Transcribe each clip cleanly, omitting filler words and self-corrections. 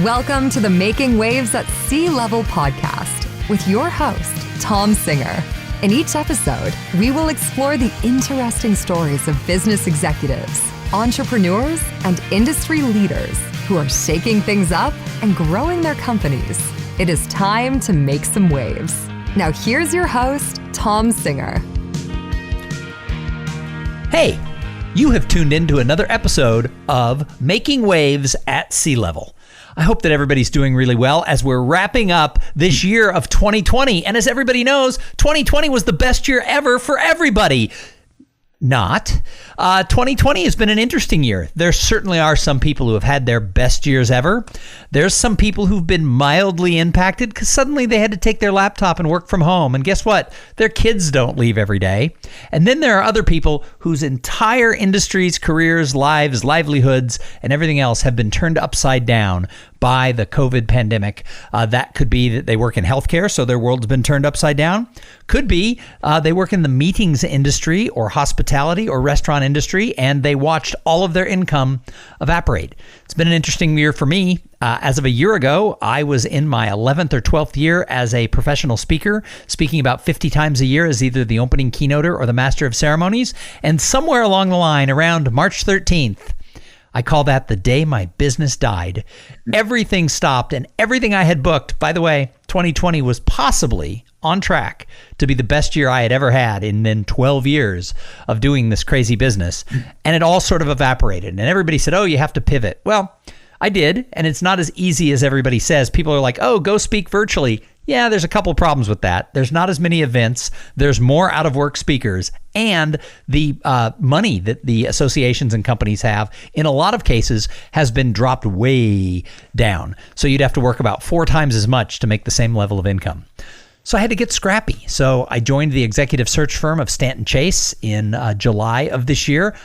Welcome to the Making Waves at Sea Level podcast with your host, Tom Singer. In each episode, we will explore the interesting stories of business executives, entrepreneurs, and industry leaders who are shaking things up and growing their companies. It is time to make some waves. Now here's your host, Tom Singer. Hey, you have tuned into another episode of Making Waves at Sea Level. I hope that everybody's doing really well as we're wrapping up this year of 2020. And as everybody knows, 2020 was the best year ever for everybody. Not. 2020 has been an interesting year. There certainly are some people who have had their best years ever. There's some people who've been mildly impacted because suddenly they had to take their laptop and work from home. And guess what? Their kids don't leave every day. And then there are other people whose entire industries, careers, lives, livelihoods, and everything else have been turned upside down by the COVID pandemic. That could be that they work in healthcare, so their world's been turned upside down. Could be they work in the meetings industry or hospitality or restaurant industry, and they watched all of their income evaporate. It's been an interesting year for me. As of a year ago, I was in my 11th or 12th year as a professional speaker, speaking about 50 times a year as either the opening keynoter or the master of ceremonies. And somewhere along the line, around March 13th, I call that the day my business died. Everything stopped and everything I had booked. By the way, 2020 was possibly on track to be the best year I had ever had in then 12 years of doing this crazy business. And it all sort of evaporated. And everybody said, oh, you have to pivot. Well, I did. And it's not as easy as everybody says. People are like, oh, go speak virtually. Yeah, there's a couple problems with that. There's not as many events. There's more out-of-work speakers. And the money that the associations and companies have, in a lot of cases, has been dropped way down. So you'd have to work about 4 times as much to make the same level of income. So I had to get scrappy. So I joined the executive search firm of Stanton Chase in July of this year.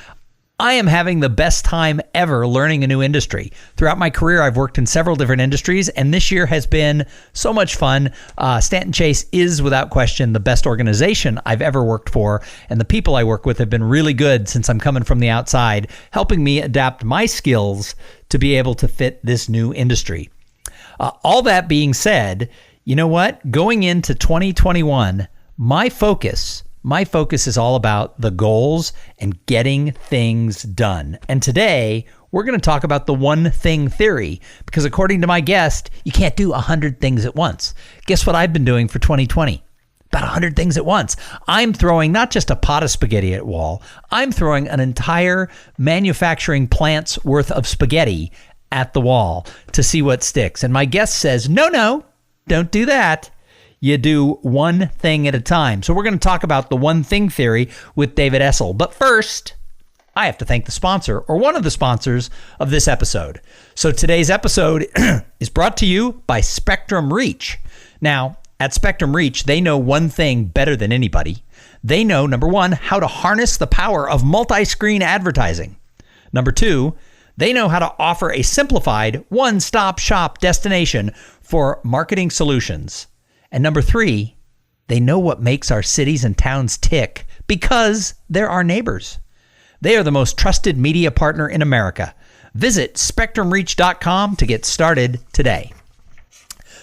I am having the best time ever learning a new industry. Throughout my career, I've worked in several different industries, and this year has been so much fun. Stanton Chase is, without question, the best organization I've ever worked for, and the people I work with have been really good since I'm coming from the outside, helping me adapt my skills to be able to fit this new industry. All that being said, you know what? Going into 2021, my focus is all about the goals and getting things done. And today, we're going to talk about the one thing theory, because according to my guest, you can't do 100 things at once. Guess what I've been doing for 2020? About 100 things at once. I'm throwing not just a pot of spaghetti at wall, I'm throwing an entire manufacturing plant's worth of spaghetti at the wall to see what sticks. And my guest says, no, don't do that. You do one thing at a time. So we're going to talk about the one thing theory with David Essel. But first, I have to thank the sponsor, or one of the sponsors of this episode. So today's episode is brought to you by Spectrum Reach. Now, at Spectrum Reach, they know one thing better than anybody. They know, number one, how to harness the power of multi-screen advertising. Number two, they know how to offer a simplified one-stop shop destination for marketing solutions. And number three, they know what makes our cities and towns tick because they're our neighbors. They are the most trusted media partner in America. Visit SpectrumReach.com to get started today.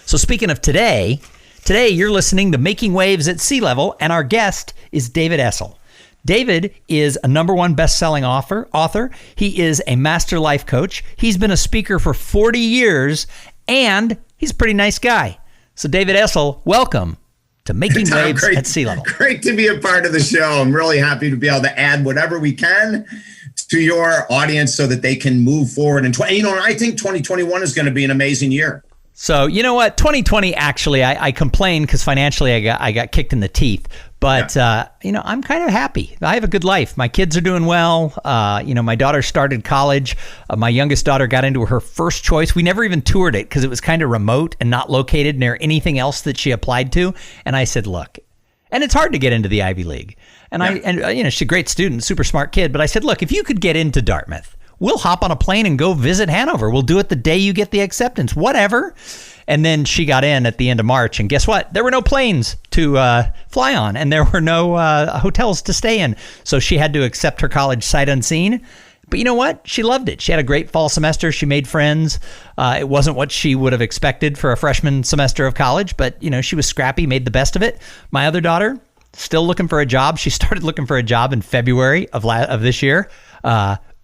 So speaking of today you're listening to Making Waves at Sea Level, and our guest is David Essel. David is a #1 best-selling author. He is a master life coach. He's been a speaker for 40 years, and he's a pretty nice guy. So David Essel, welcome to Making Waves at Sea Level. Great to be a part of the show. I'm really happy to be able to add whatever we can to your audience so that they can move forward. And I think 2021 is going to be an amazing year. So you know what? 2020, actually, I complained because financially I got kicked in the teeth. But, I'm kind of happy. I have a good life. My kids are doing well. My daughter started college. My youngest daughter got into her first choice. We never even toured it because it was kind of remote and not located near anything else that she applied to. And I said, look, and it's hard to get into the Ivy League. And she's a great student, super smart kid. But I said, look, if you could get into Dartmouth, we'll hop on a plane and go visit Hanover. We'll do it the day you get the acceptance, whatever. And then she got in at the end of March, and guess what? There were no planes to fly on, and there were no hotels to stay in. So she had to accept her college sight unseen. But you know what? She loved it. She had a great fall semester. She made friends. It wasn't what she would have expected for a freshman semester of college, but she was scrappy, made the best of it. My other daughter, still looking for a job. She started looking for a job in February of this year.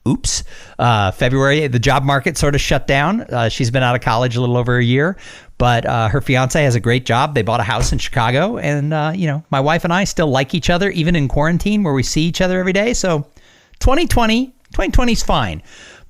February, the job market sort of shut down. She's been out of college a little over a year, but her fiance has a great job. They bought a house in Chicago, and my wife and I still like each other, even in quarantine where we see each other every day. So 2020 is fine,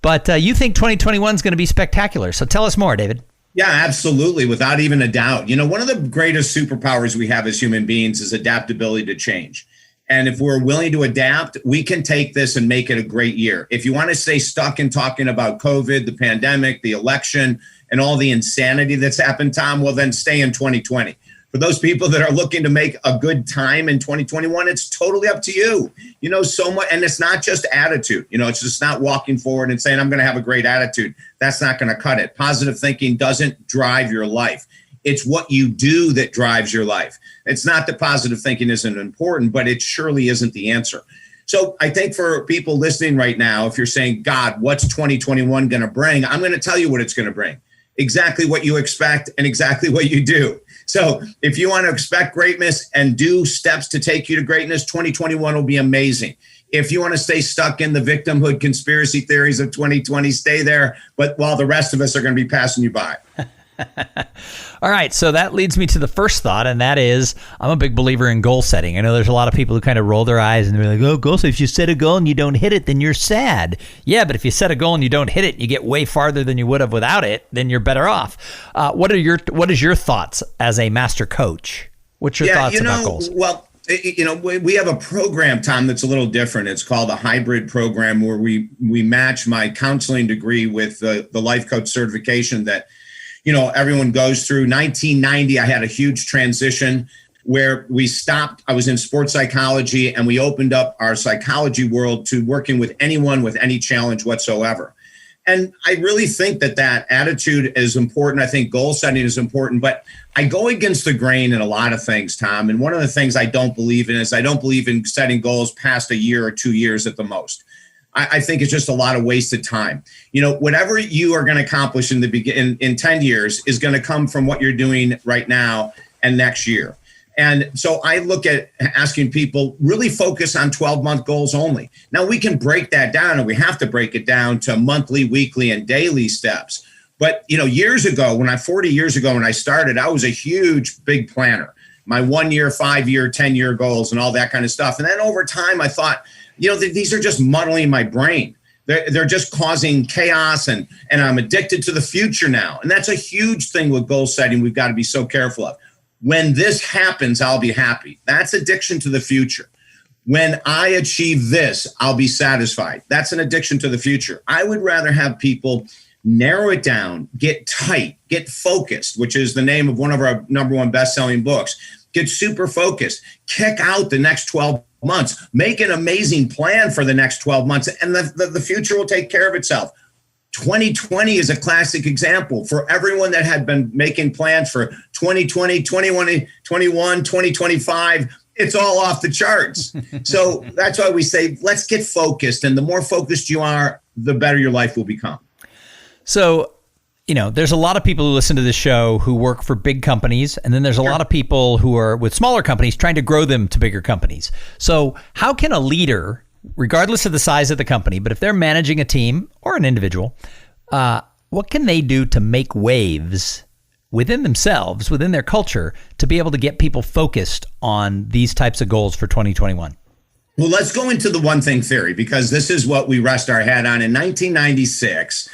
but you think 2021 is going to be spectacular. So tell us more, David. Yeah, absolutely. Without even a doubt. One of the greatest superpowers we have as human beings is adaptability to change. And if we're willing to adapt, we can take this and make it a great year. If you want to stay stuck in talking about COVID, the pandemic, the election, and all the insanity that's happened, Tom, well, then stay in 2020. For those people that are looking to make a good time in 2021, it's totally up to you. So much, and it's not just attitude. It's just not walking forward and saying, I'm going to have a great attitude. That's not going to cut it. Positive thinking doesn't drive your life. It's what you do that drives your life. It's not that positive thinking isn't important, but it surely isn't the answer. So I think for people listening right now, if you're saying, God, what's 2021 going to bring? I'm going to tell you what it's going to bring. Exactly what you expect and exactly what you do. So if you want to expect greatness and do steps to take you to greatness, 2021 will be amazing. If you want to stay stuck in the victimhood conspiracy theories of 2020, stay there. But while the rest of us are going to be passing you by. All right. So that leads me to the first thought, and that is I'm a big believer in goal setting. I know there's a lot of people who kind of roll their eyes and they're like, oh, goal. So if you set a goal and you don't hit it, then you're sad. Yeah, but if you set a goal and you don't hit it, you get way farther than you would have without it, then you're better off. What is your thoughts as a master coach? What's your thoughts about goals? Well, we have a program, Tom, that's a little different. It's called a hybrid program where we match my counseling degree with the life coach certification that everyone goes through. 1990, I had a huge transition where we stopped. I was in sports psychology and we opened up our psychology world to working with anyone with any challenge whatsoever. And I really think that attitude is important. I think goal setting is important, but I go against the grain in a lot of things, Tom. And one of the things I don't believe in is I don't believe in setting goals past a year or 2 years at the most. I think it's just a lot of wasted time. Whatever you are going to accomplish in 10 years is going to come from what you're doing right now and next year. And so I look at asking people really focus on 12-month goals only. Now we can break that down, and we have to break it down to monthly, weekly, and daily steps. But 40 years ago when I started, I was a huge, big planner. My 1 year, 5 year, 10-year goals and all that kind of stuff. And then over time, I thought, these are just muddling my brain. They're just causing chaos, and I'm addicted to the future now. And that's a huge thing with goal setting we've got to be so careful of. When this happens, I'll be happy. That's addiction to the future. When I achieve this, I'll be satisfied. That's an addiction to the future. I would rather have people narrow it down, get tight, get focused, which is the name of one of our number one best-selling books. Get super focused, kick out the next 12 months, make an amazing plan for the next 12 months, and the future will take care of itself. 2020 is a classic example for everyone that had been making plans for 2020, 2021, 2025. It's all off the charts. So that's why we say, let's get focused. And the more focused you are, the better your life will become. So, there's a lot of people who listen to this show who work for big companies. And then there's a lot of people who are with smaller companies trying to grow them to bigger companies. So how can a leader, regardless of the size of the company, but if they're managing a team or an individual, what can they do to make waves within themselves, within their culture, to be able to get people focused on these types of goals for 2021? Well, let's go into the one thing theory, because this is what we rest our head on. In 1996,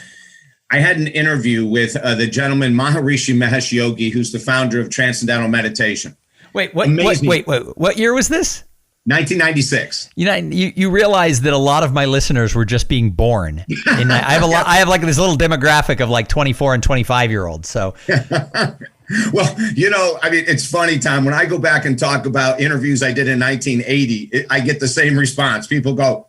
I had an interview with the gentleman Maharishi Mahesh Yogi, who's the founder of Transcendental Meditation. Wait, what year was this? 1996. You realize that a lot of my listeners were just being born. And I have like this little demographic of like 24 and 25-year-olds. So, well, it's funny, Tom. When I go back and talk about interviews I did in 1980, I get the same response. People go,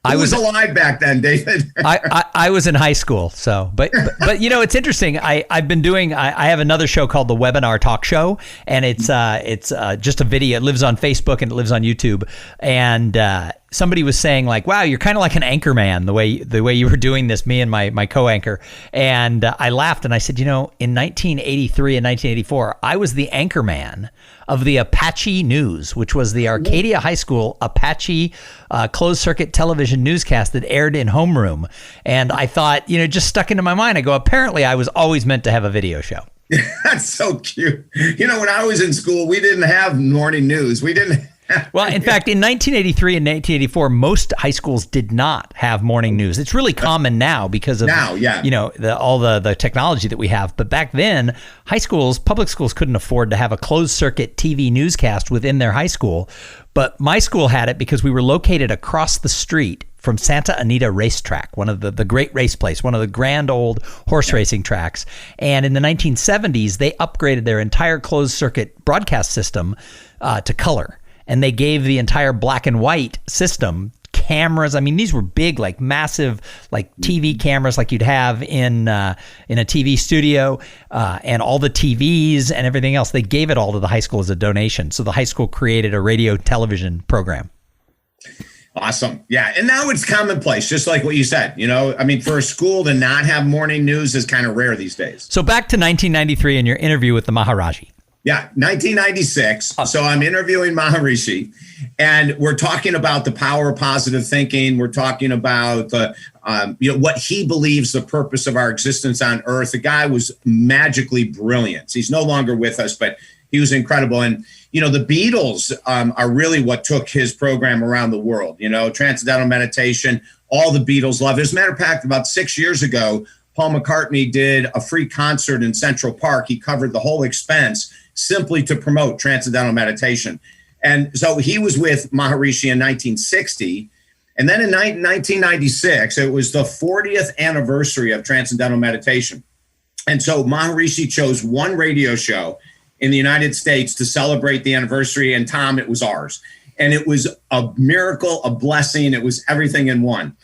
I was alive back then, David. I was in high school, so but it's interesting. I have another show called the Webinar Talk Show, and it's just a video. It lives on Facebook and it lives on YouTube, and somebody was saying like, wow, you're kind of like an anchor man, the way you were doing this, me and my co-anchor. And I laughed and I said, in 1983 and 1984, I was the anchor man of the Apache News, which was the Arcadia High School Apache closed circuit television newscast that aired in homeroom. And I thought, just stuck into my mind. I go, apparently I was always meant to have a video show. That's so cute. When I was in school, we didn't have morning news. We didn't. Well, in fact, in 1983 and 1984, most high schools did not have morning news. It's really common now because of all the technology that we have. But back then, public schools couldn't afford to have a closed circuit TV newscast within their high school. But my school had it because we were located across the street from Santa Anita Racetrack, one of the great race place, one of the grand old horse racing tracks. And in the 1970s, they upgraded their entire closed circuit broadcast system to color. And they gave the entire black and white system cameras. I mean, these were big, like massive, like TV cameras, like you'd have in a TV studio, and all the TVs and everything else. They gave it all to the high school as a donation. So the high school created a radio television program. Awesome. Yeah. And now it's commonplace, just like what you said. For a school to not have morning news is kind of rare these days. So back to 1993 and your interview with the Maharaji. Yeah, 1996. So I'm interviewing Maharishi, and we're talking about the power of positive thinking. We're talking about what he believes the purpose of our existence on Earth. The guy was magically brilliant. He's no longer with us, but he was incredible. And the Beatles are really what took his program around the world. Transcendental meditation. All the Beatles love it. As a matter of fact, about 6 years ago, Paul McCartney did a free concert in Central Park. He covered the whole expense simply to promote transcendental meditation. And so he was with Maharishi in 1960. And then in 1996, it was the 40th anniversary of transcendental meditation. And so Maharishi chose one radio show in the United States to celebrate the anniversary. And Tom, it was ours. And it was a miracle, a blessing. It was everything in one.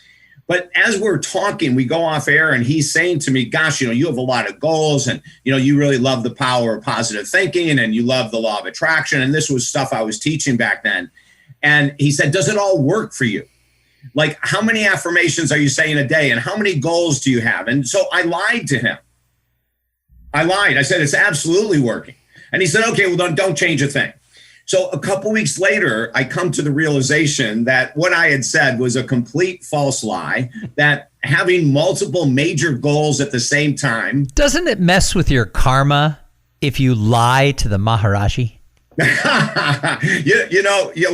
But as we're talking, we go off air and he's saying to me, gosh, you have a lot of goals and, you really love the power of positive thinking and you love the law of attraction. And this was stuff I was teaching back then. And he said, does it all work for you? Like, how many affirmations are you saying a day and how many goals do you have? And so I lied to him. I said, it's absolutely working. And he said, okay, well, don't change a thing. So a couple weeks later, I come to the realization that what I had said was a complete false lie, that having multiple major goals at the same time. Doesn't it mess with your karma if you lie to the Maharaji? Well,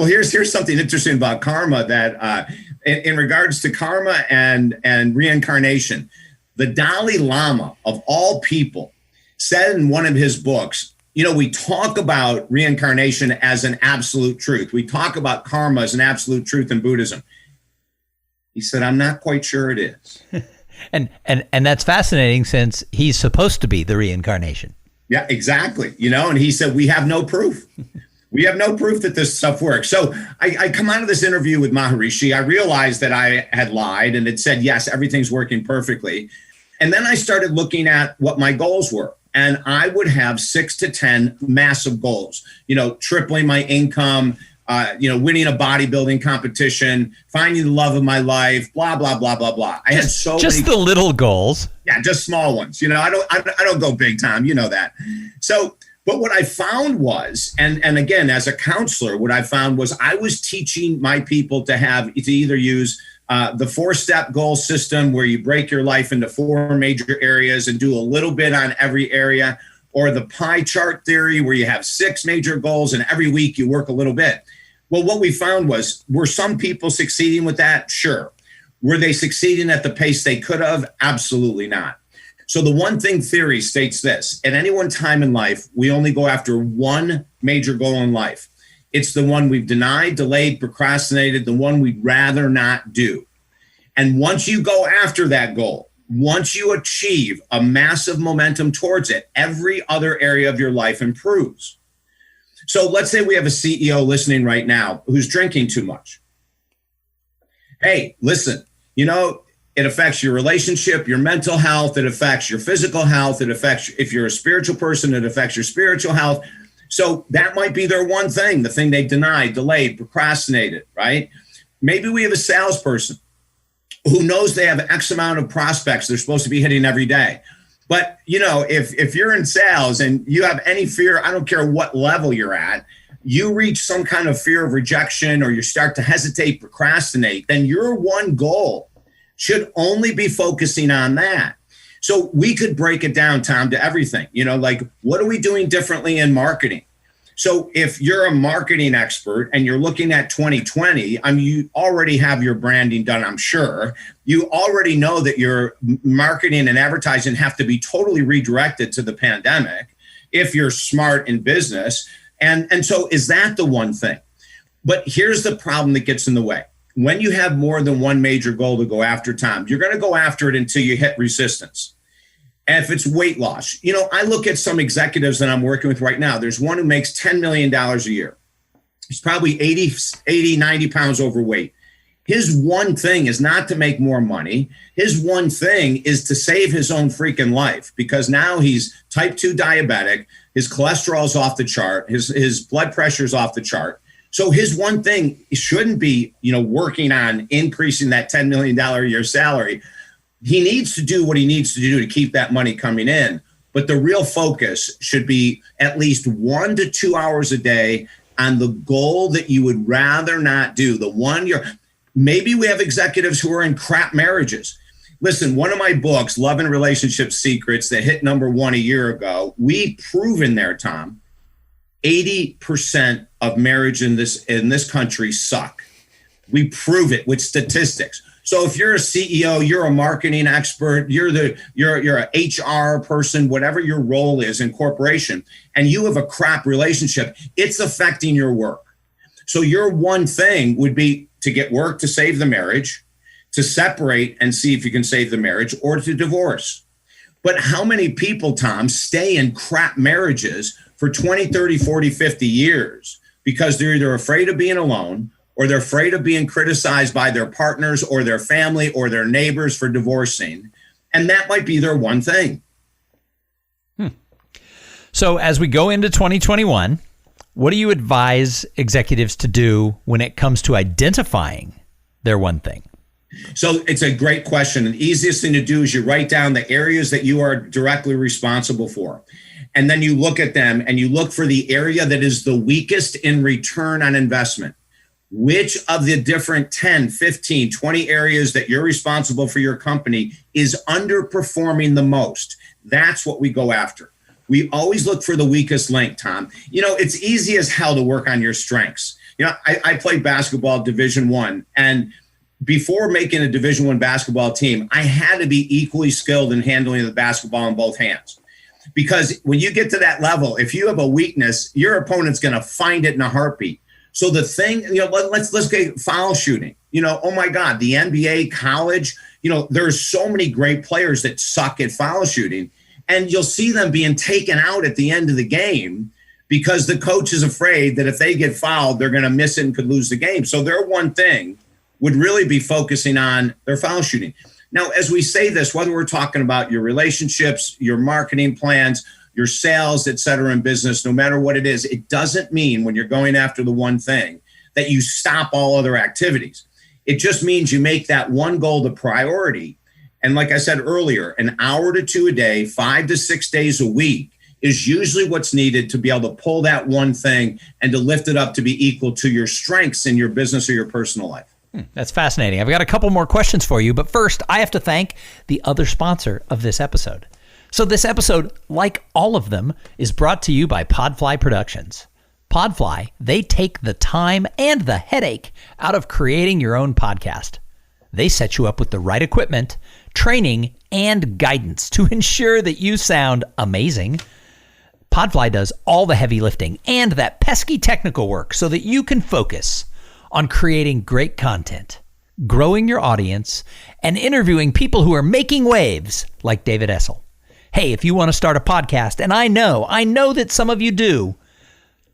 here's something interesting about karma that in regards to karma and reincarnation, the Dalai Lama of all people said in one of his books, we talk about reincarnation as an absolute truth. We talk about karma as an absolute truth in Buddhism. He said, I'm not quite sure it is. and that's fascinating since he's supposed to be the reincarnation. Yeah, exactly. And he said, we have no proof. We have no proof that this stuff works. So I come out of this interview with Maharishi. I realized that I had lied and it said, yes, everything's working perfectly. And then I started looking at what my goals were. And I would have 6 to 10 massive goals, tripling my income, winning a bodybuilding competition, finding the love of my life, blah, blah, blah, blah, blah. I had so just many, the little goals. Yeah, just small ones. I don't go big time. You know that. So, but what I found was, and again, as a counselor, what I found was I was teaching my people to either use the 4-step goal system where you break your life into 4 major areas and do a little bit on every area, or the pie chart theory where you have 6 major goals and every week you work a little bit. Well, what we found was, were some people succeeding with that? Sure. Were they succeeding at the pace they could have? Absolutely not. So the one thing theory states this: at any one time in life, we only go after one major goal in life. It's the one we've denied, delayed, procrastinated, the one we'd rather not do. And once you go after that goal, once you achieve a massive momentum towards it, every other area of your life improves. So let's say we have a CEO listening right now who's drinking too much. Hey, listen, it affects your relationship, your mental health, it affects your physical health, it affects, if you're a spiritual person, it affects your spiritual health. So that might be their one thing, the thing they denied, delayed, procrastinated, right? Maybe we have a salesperson who knows they have X amount of prospects they're supposed to be hitting every day. But, if you're in sales and you have any fear, I don't care what level you're at, you reach some kind of fear of rejection or you start to hesitate, procrastinate, then your one goal should only be focusing on that. So we could break it down, Tom, to everything, like what are we doing differently in marketing? So if you're a marketing expert and you're looking at 2020, you already have your branding done, I'm sure. You already know that your marketing and advertising have to be totally redirected to the pandemic if you're smart in business. And so is that the one thing? But here's the problem that gets in the way. When you have more than one major goal to go after, Tom, you're going to go after it until you hit resistance. And if it's weight loss, I look at some executives that I'm working with right now. There's one who makes $10 million a year. He's probably 80, 90 pounds overweight. His one thing is not to make more money. His one thing is to save his own freaking life because now he's type 2 diabetic. His cholesterol is off the chart. His blood pressure is off the chart. So his one thing shouldn't be, working on increasing that $10 million a year salary. He needs to do what he needs to do to keep that money coming in. But the real focus should be at least 1 to 2 hours a day on the goal that you would rather not do. Maybe we have executives who are in crap marriages. Listen, one of my books, Love and Relationship Secrets, that hit #1 a year ago, we prove in there, Tom, 80% of marriage in this country suck. We prove it with statistics. So if you're a CEO, you're a marketing expert, you're an HR person, whatever your role is in corporation, and you have a crap relationship, it's affecting your work. So your one thing would be to get work to save the marriage, to separate and see if you can save the marriage, or to divorce. But how many people, Tom, stay in crap marriages for 20, 30, 40, 50 years because they're either afraid of being alone or they're afraid of being criticized by their partners or their family or their neighbors for divorcing. And that might be their one thing. So as we go into 2021, what do you advise executives to do when it comes to identifying their one thing? So it's a great question. The easiest thing to do is you write down the areas that you are directly responsible for. And then you look at them and you look for the area that is the weakest in return on investment. Which of the different 10, 15, 20 areas that you're responsible for your company is underperforming the most? That's what we go after. We always look for the weakest link, Tom. It's easy as hell to work on your strengths. I played basketball Division I, and before making a Division I basketball team, I had to be equally skilled in handling the basketball in both hands. Because when you get to that level, if you have a weakness, your opponent's going to find it in a heartbeat. So the thing, let's get foul shooting. Oh my God, the NBA, college, there's so many great players that suck at foul shooting. And you'll see them being taken out at the end of the game because the coach is afraid that if they get fouled, they're going to miss it and could lose the game. So their one thing would really be focusing on their foul shooting. Now, as we say this, whether we're talking about your relationships, your marketing plans, your sales, et cetera, in business, no matter what it is, it doesn't mean when you're going after the one thing that you stop all other activities. It just means you make that one goal the priority. And like I said earlier, an hour to 2 a day, 5 to 6 days a week is usually what's needed to be able to pull that one thing and to lift it up to be equal to your strengths in your business or your personal life. That's fascinating. I've got a couple more questions for you, but first I have to thank the other sponsor of this episode. So this episode, like all of them, is brought to you by Podfly Productions. Podfly, they take the time and the headache out of creating your own podcast. They set you up with the right equipment, training, and guidance to ensure that you sound amazing. Podfly does all the heavy lifting and that pesky technical work so that you can focus on creating great content, growing your audience, and interviewing people who are making waves like David Essel. Hey, if you want to start a podcast, and I know that some of you do,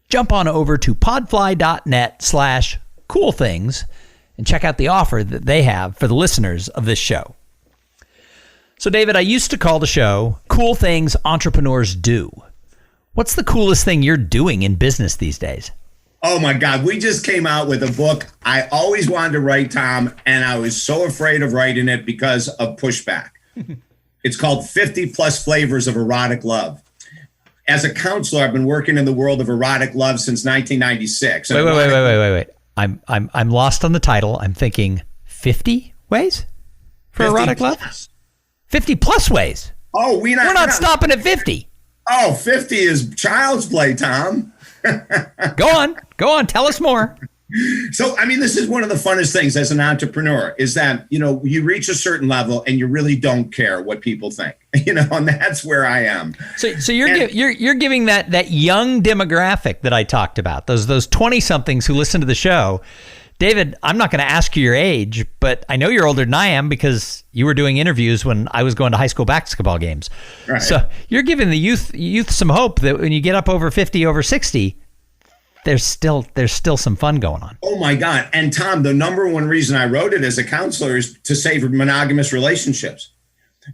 jump on over to podfly.net/coolthings and check out the offer that they have for the listeners of this show. So, David, I used to call the show Cool Things Entrepreneurs Do. What's the coolest thing you're doing in business these days? Oh my God. We just came out with a book I always wanted to write, Tom, and I was so afraid of writing it because of pushback. It's called 50 Plus Flavors of Erotic Love. As a counselor, I've been working in the world of erotic love since 1996. Wait. I'm lost on the title. I'm thinking 50 ways for 50 erotic love? 50 plus ways. Oh, we're not stopping at 50. Oh, 50 is child's play, Tom. Go on. Tell us more. So, I mean, this is one of the funnest things as an entrepreneur is that, you reach a certain level and you really don't care what people think, and that's where I am. So you're giving that young demographic that I talked about, those 20 somethings who listen to the show. David, I'm not going to ask you your age, but I know you're older than I am because you were doing interviews when I was going to high school basketball games. Right. So you're giving the youth some hope that when you get up over 50, over 60, there's still some fun going on. Oh my God. And Tom, the number one reason I wrote it as a counselor is to save monogamous relationships.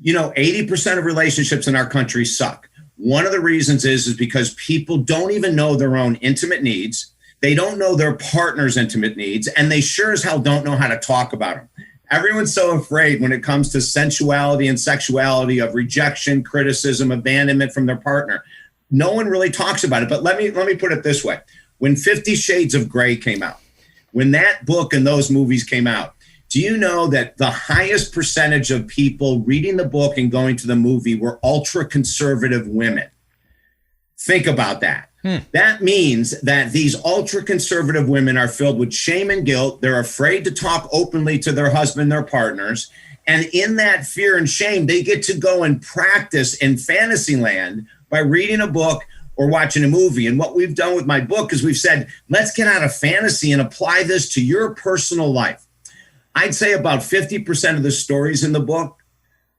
80% of relationships in our country suck. One of the reasons is because people don't even know their own intimate needs. They don't know their partner's intimate needs, and they sure as hell don't know how to talk about them. Everyone's so afraid when it comes to sensuality and sexuality of rejection, criticism, abandonment from their partner. No one really talks about it. But let me put it this way. When 50 Shades of Grey came out, when that book and those movies came out, do you know that the highest percentage of people reading the book and going to the movie were ultra-conservative women? Think about that. That means that these ultra-conservative women are filled with shame and guilt. They're afraid to talk openly to their husband, their partners. And in that fear and shame, they get to go and practice in fantasy land by reading a book or watching a movie. And what we've done with my book is we've said, let's get out of fantasy and apply this to your personal life. I'd say about 50% of the stories in the book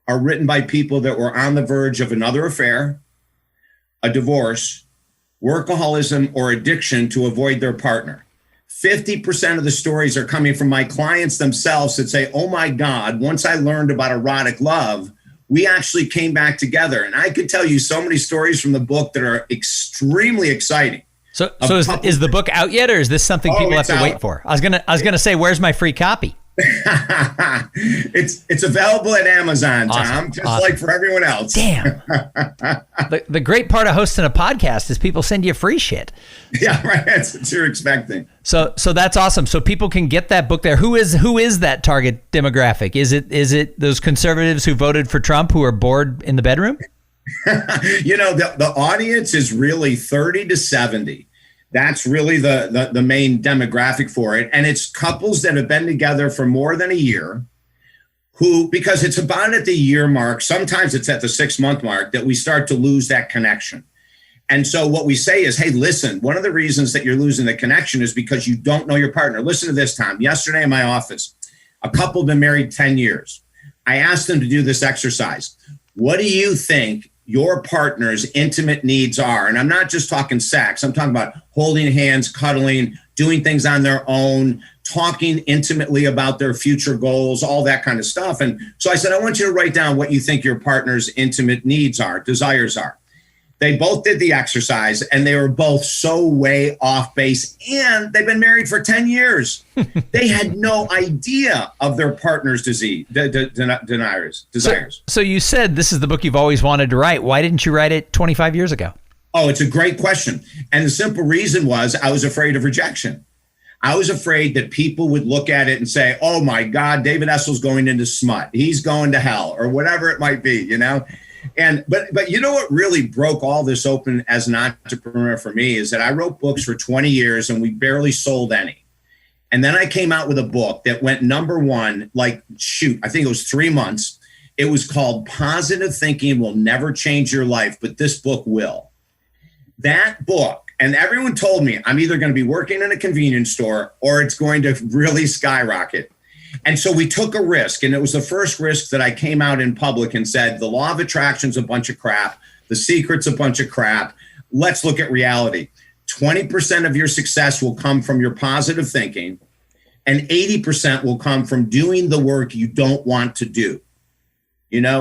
are written by people that were on the verge of another affair, a divorce, workaholism, or addiction to avoid their partner. 50% of the stories are coming from my clients themselves that say, oh my God, once I learned about erotic love, we actually came back together. And I could tell you so many stories from the book that are extremely exciting. So is the book out yet, or is this something people have to wait for? I was gonna say, where's my free copy? It's available at Amazon, Tom, just like for everyone else. Damn. The great part of hosting a podcast is people send you free shit. Yeah, right. That's what you're expecting. So that's awesome. So people can get that book there. Who is that target demographic? Is it those conservatives who voted for Trump who are bored in the bedroom? The audience is really 30 to 70. That's really the main demographic for it. And it's couples that have been together for more than a year who, because it's about at the year mark, sometimes it's at the 6-month mark, that we start to lose that connection. And so what we say is, hey, listen, one of the reasons that you're losing the connection is because you don't know your partner. Listen to this, Tom. Yesterday in my office, a couple been married 10 years. I asked them to do this exercise. What do you think your partner's intimate needs are? And I'm not just talking sex. I'm talking about holding hands, cuddling, doing things on their own, talking intimately about their future goals, all that kind of stuff. And so I said, I want you to write down what you think your partner's intimate needs are, desires are. They both did the exercise, and they were both so way off base, and they've been married for 10 years. They had no idea of their partner's desires. So you said this is the book you've always wanted to write. Why didn't you write it 25 years ago? Oh, it's a great question. And the simple reason was I was afraid of rejection. I was afraid that people would look at it and say, oh my God, David Essel's going into smut. He's going to hell, or whatever it might be, And but you know what really broke all this open as an entrepreneur for me is that I wrote books for 20 years and we barely sold any. And then I came out with a book that went number one, I think it was 3 months. It was called Positive Thinking Will Never Change Your Life, but This Book Will. That book, and everyone told me I'm either going to be working in a convenience store or it's going to really skyrocket. And so we took a risk, and it was the first risk that I came out in public and said, the law of attraction's a bunch of crap. The secret's a bunch of crap. Let's look at reality. 20% of your success will come from your positive thinking, and 80% will come from doing the work you don't want to do.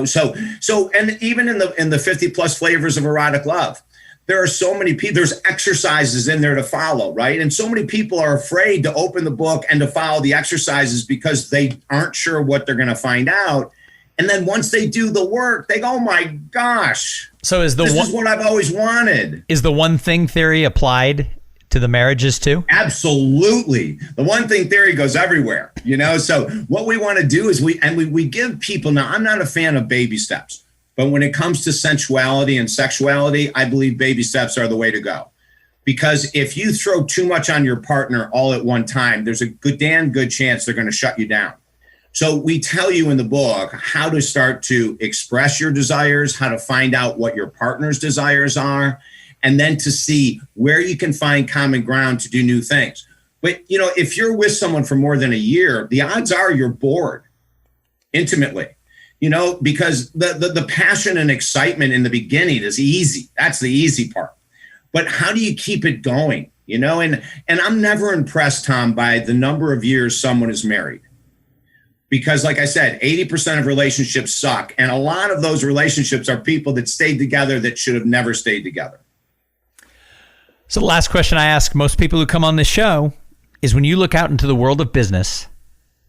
So, and even in the 50 plus flavors of erotic love, there are so many people, there's exercises in there to follow, right? And so many people are afraid to open the book and to follow the exercises because they aren't sure what they're going to find out. And then once they do the work, they go, oh my gosh. So this is what I've always wanted. Is the one thing theory applied to the marriages too? Absolutely. The one thing theory goes everywhere, So what we want to do is we give people, now I'm not a fan of baby steps, but when it comes to sensuality and sexuality, I believe baby steps are the way to go. Because if you throw too much on your partner all at one time, there's a damn good chance they're going to shut you down. So we tell you in the book how to start to express your desires, how to find out what your partner's desires are, and then to see where you can find common ground to do new things. But, if you're with someone for more than a year, the odds are you're bored intimately, because the passion and excitement in the beginning is easy. That's the easy part. But how do you keep it going? And I'm never impressed, Tom, by the number of years someone is married. Because like I said, 80% of relationships suck. And a lot of those relationships are people that stayed together that should have never stayed together. So the last question I ask most people who come on this show is, when you look out into the world of business,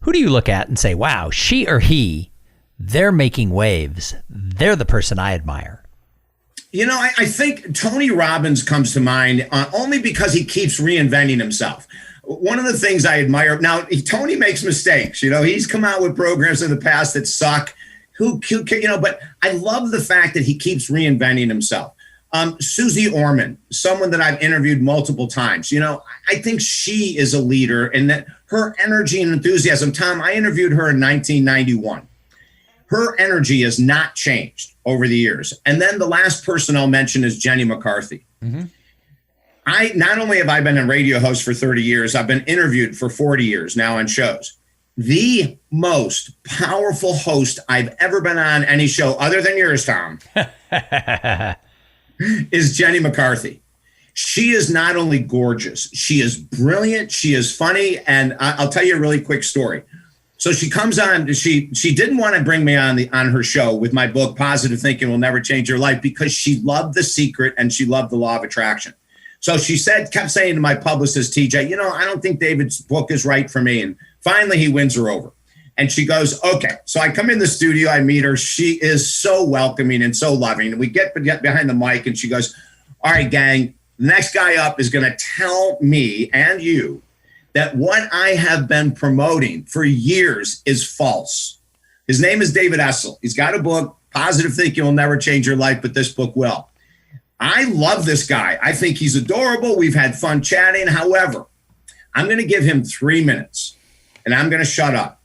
who do you look at and say, wow, she or he, they're making waves. They're the person I admire. I think Tony Robbins comes to mind only because he keeps reinventing himself. One of the things I admire now, Tony makes mistakes. He's come out with programs in the past that suck. But I love the fact that he keeps reinventing himself. Susie Orman, someone that I've interviewed multiple times. I think she is a leader, and that her energy and enthusiasm. Tom, I interviewed her in 1991. Her energy has not changed over the years. And then the last person I'll mention is Jenny McCarthy. Mm-hmm. Not only have I been a radio host for 30 years, I've been interviewed for 40 years now on shows. The most powerful host I've ever been on any show, other than yours, Tom, is Jenny McCarthy. She is not only gorgeous, she is brilliant, she is funny, and I'll tell you a really quick story. So she comes on, she didn't want to bring me on her show with my book, Positive Thinking Will Never Change Your Life, because she loved The Secret and she loved the Law of Attraction. So she kept saying to my publicist, TJ, I don't think David's book is right for me. And finally, he wins her over. And she goes, okay. So I come in the studio, I meet her. She is so welcoming and so loving. And we get behind the mic and she goes, all right, gang, the next guy up is going to tell me and you that what I have been promoting for years is false. His name is David Essel. He's got a book, Positive Thinking Will Never Change Your Life, but this book will. I love this guy. I think he's adorable. We've had fun chatting. However, I'm going to give him 3 minutes and I'm going to shut up.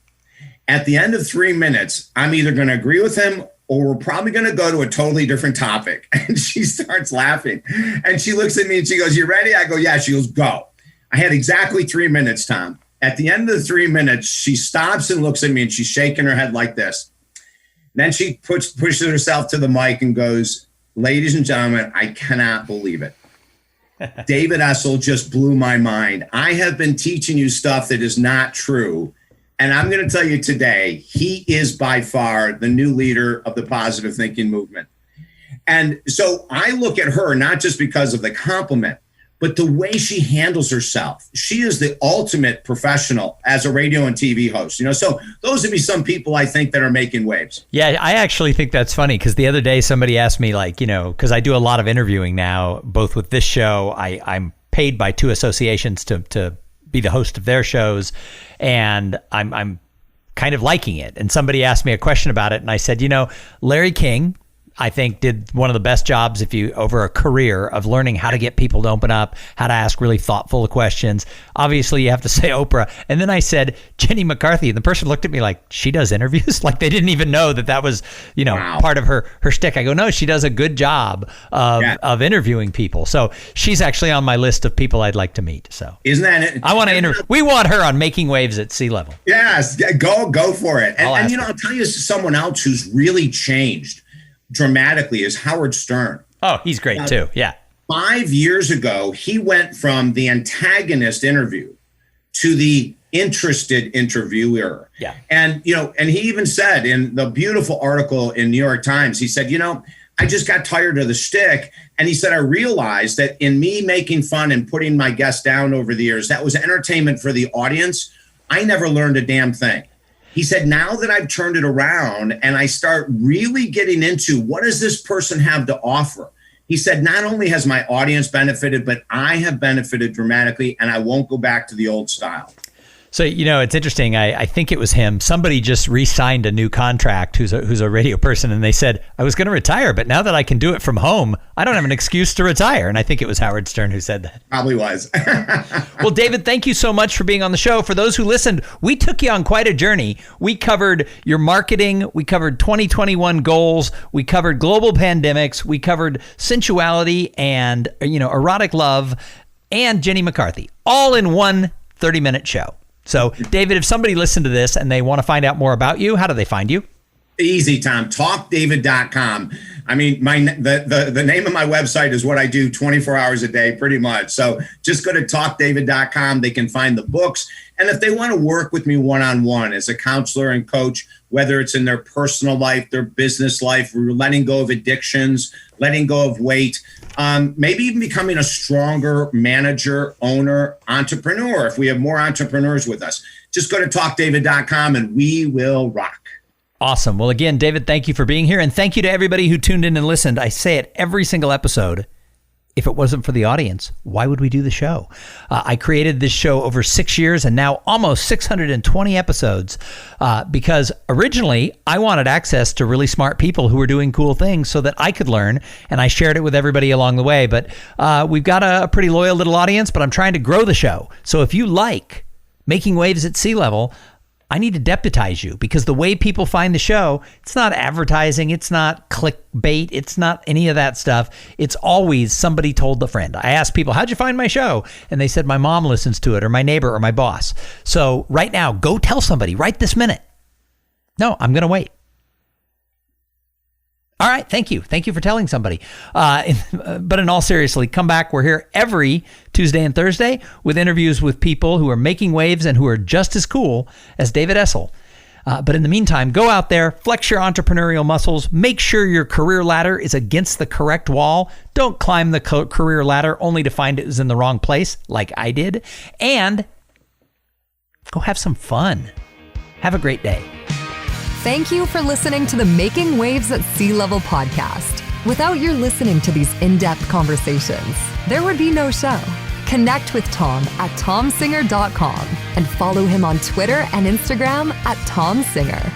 At the end of 3 minutes, I'm either going to agree with him or we're probably going to go to a totally different topic. And she starts laughing and she looks at me and she goes, you ready? I go, yeah. She goes, go. I had exactly 3 minutes, Tom. At the end of the 3 minutes, she stops and looks at me and she's shaking her head like this. Then she pushes herself to the mic and goes, ladies and gentlemen, I cannot believe it. David Essel just blew my mind. I have been teaching you stuff that is not true. And I'm going to tell you today, he is by far the new leader of the positive thinking movement. And so I look at her not just because of the compliment, but the way she handles herself. She is the ultimate professional as a radio and TV host. So those would be some people I think that are making waves. Yeah, I actually think that's funny because the other day somebody asked me, because I do a lot of interviewing now, both with this show, I'm paid by 2 associations to be the host of their shows, and I'm kind of liking it. And somebody asked me a question about it, and I said, Larry King, I think, did one of the best jobs over a career of learning how to get people to open up, how to ask really thoughtful questions. Obviously, you have to say Oprah. And then I said Jenny McCarthy, and the person looked at me like, she does interviews? Like they didn't even know that was, wow, part of her shtick. I go, no, she does a good job of interviewing people. So she's actually on my list of people I'd like to meet. So isn't that it? I want to interview. We want her on Making Waves at Sea Level. Yes, go for it. And I'll tell you someone else who's really changed dramatically is Howard Stern. Oh, he's great too. Yeah. 5 years ago, he went from the antagonist interview to the interested interviewer. Yeah. And, and he even said in the beautiful article in New York Times, he said, I just got tired of the shtick. And he said, I realized that in me making fun and putting my guests down over the years, that was entertainment for the audience. I never learned a damn thing. He said, now that I've turned it around and I start really getting into what does this person have to offer? He said, not only has my audience benefited, but I have benefited dramatically, and I won't go back to the old style. So, it's interesting. I think it was him. Somebody just re-signed a new contract who's a radio person, and they said, I was going to retire, but now that I can do it from home, I don't have an excuse to retire. And I think it was Howard Stern who said that. Probably was. Well, David, thank you so much for being on the show. For those who listened, we took you on quite a journey. We covered your marketing. We covered 2021 goals. We covered global pandemics. We covered sensuality and, erotic love and Jenny McCarthy, all in one 30-minute show. So, David, if somebody listened to this and they want to find out more about you, how do they find you? Easy, Tom. TalkDavid.com. I mean, the name of my website is what I do 24 hours a day, pretty much. So just go to TalkDavid.com. They can find the books. And if they want to work with me one-on-one as a counselor and coach, whether it's in their personal life, their business life, letting go of addictions, letting go of weight, maybe even becoming a stronger manager, owner, entrepreneur, if we have more entrepreneurs with us, just go to TalkDavid.com and we will rock. Awesome. Well, again, David, thank you for being here. And thank you to everybody who tuned in and listened. I say it every single episode. If it wasn't for the audience, why would we do the show? I created this show over 6 years and now almost 620 episodes because originally I wanted access to really smart people who were doing cool things so that I could learn, and I shared it with everybody along the way. But we've got a pretty loyal little audience, but I'm trying to grow the show. So if you like making waves at sea level, I need to deputize you, because the way people find the show, it's not advertising, it's not clickbait, it's not any of that stuff. It's always somebody told a friend. I asked people, how'd you find my show? And they said, my mom listens to it, or my neighbor, or my boss. So right now, go tell somebody right this minute. No, I'm going to wait. All right. Thank you. Thank you for telling somebody. But in all seriousness, come back. We're here every Tuesday and Thursday with interviews with people who are making waves and who are just as cool as David Essel. But in the meantime, go out there, flex your entrepreneurial muscles, make sure your career ladder is against the correct wall. Don't climb the career ladder only to find it is in the wrong place, like I did. And go have some fun. Have a great day. Thank you for listening to the Making Waves at Sea Level podcast. Without your listening to these in-depth conversations, there would be no show. Connect with Tom at tomsinger.com and follow him on Twitter and Instagram at tomsinger.